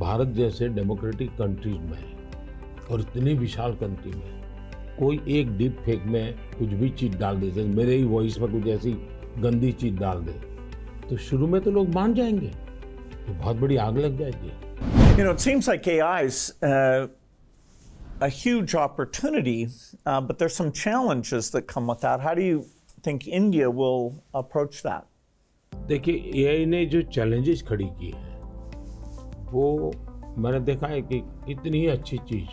भारत जैसे democratic countries में और इतनी विशाल कंट्री में कोई एक डीप फेक में कुछ भी चीज डाल दे, जैसे मेरे ही वॉइस में कुछ ऐसी गंदी चीज डाल दे, तो शुरू में तो लोग मान जाएंगे, तो बहुत बड़ी आग लग जाएगी। You know, it seems like AI is a huge opportunity, but there's some challenges that come with that. How do you think India will approach that? देखिए, एआई ने जो चैलेंजेस खड़ी की है वो मैंने देखा है कि इतनी अच्छी चीज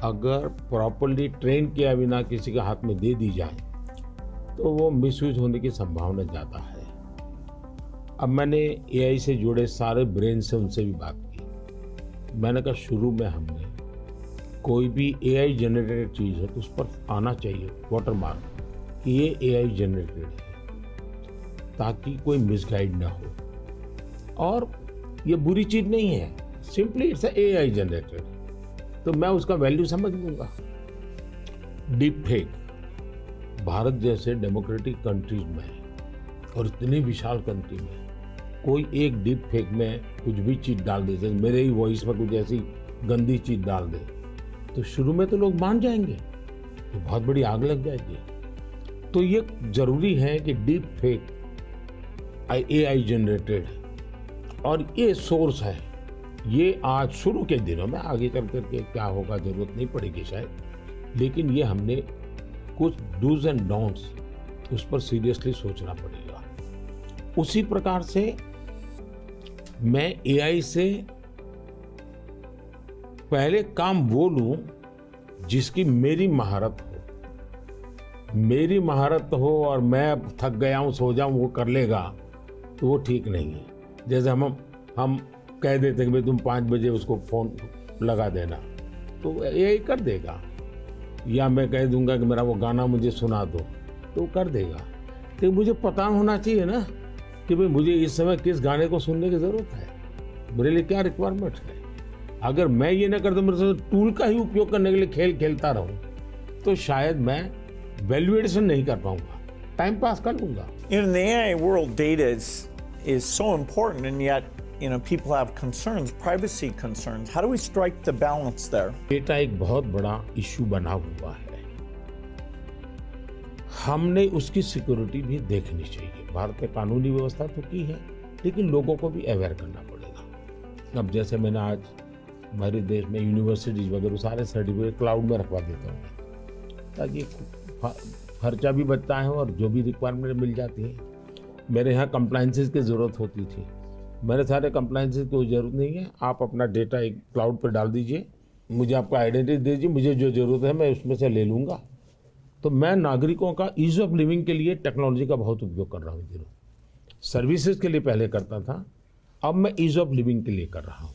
अगर प्रॉपर्ली ट्रेन किया बिना किसी के हाथ में दे दी जाए तो वो मिसयूज होने की संभावना ज़्यादा है। अब मैंने एआई से जुड़े सारे ब्रेन से उनसे भी बात की। मैंने कहा शुरू में हमने कोई भी एआई जनरेटेड चीज़ है तो उस पर आना चाहिए वाटरमार्क कि ये एआई जनरेटेड है, ताकि कोई मिसगाइड ना हो। और ये बुरी चीज़ नहीं है, सिंपली इट्स एआई जनरेटेड, तो मैं उसका वैल्यू समझ लूँगा। डीप फेक भारत जैसे डेमोक्रेटिक कंट्रीज में और इतनी विशाल कंट्री में कोई एक डीप फेक में कुछ भी चीज़ डाल दे, जैसे मेरे ही वॉइस में कुछ ऐसी गंदी चीज़ डाल दे, तो शुरू में तो लोग मान जाएंगे, तो बहुत बड़ी आग लग जाएगी। तो ये जरूरी है कि डीप फेक एआई जनरेटेड और ये सोर्स है, ये आज शुरू के दिनों में, आगे चल करके क्या होगा जरूरत नहीं पड़ेगी शायद, लेकिन ये हमने कुछ डूज एंड डोंट्स उस पर सीरियसली सोचना पड़ेगा। उसी प्रकार से मैं एआई से पहले काम वो लूं जिसकी मेरी महारत हो। मेरी महारत हो और मैं अब थक गया हूं, सो जाऊं, वो कर लेगा, तो वो ठीक नहीं है। जैसे हम कह देते कि भाई तुम 5 बजे उसको फ़ोन लगा देना, तो एआई कर देगा। या मैं कह दूंगा कि मेरा वो गाना मुझे सुना दो, तो कर देगा। तो मुझे पता होना चाहिए ना कि भाई मुझे इस समय किस गाने को सुनने की ज़रूरत है, मेरे लिए क्या रिक्वायरमेंट है। अगर मैं ये ना कर दूँ, मेरे से टूल का ही उपयोग करने के लिए खेल खेलता रहूँ, तो शायद मैं वैल्यूएशन नहीं कर पाऊंगा, टाइम पास कर लूँगा। In the AI world, data is so important, and yet, you know, people have concerns, privacy concerns. How do we strike the balance there? Data एक बहुत बड़ा इश्यू बना हुआ है, हमने उसकी सिक्योरिटी भी देखनी चाहिए। भारत में कानूनी व्यवस्था तो की है, लेकिन लोगों को भी अवेयर करना पड़ेगा। अब जैसे मैंने आज हमारे देश में यूनिवर्सिटीज वगैरह सारे सर्टिफिकेट क्लाउड में रखवा देता हूँ, ताकि खर्चा भी बचता है और जो भी रिक्वायरमेंट मिल जाती है। मेरे यहाँ कंप्लायंसेस की ज़रूरत होती थी, मेरे सारे कंप्लायंसेस की कोई ज़रूरत नहीं है। आप अपना डेटा एक क्लाउड पर डाल दीजिए, मुझे आपका आइडेंटिटी दीजिए, मुझे जो ज़रूरत है मैं उसमें से ले लूँगा। तो मैं नागरिकों का ईज़ ऑफ लिविंग के लिए टेक्नोलॉजी का बहुत उपयोग कर रहा हूँ। सर्विसेज के लिए पहले करता था, अब मैं ईज़ ऑफ लिविंग के लिए कर रहा हूँ।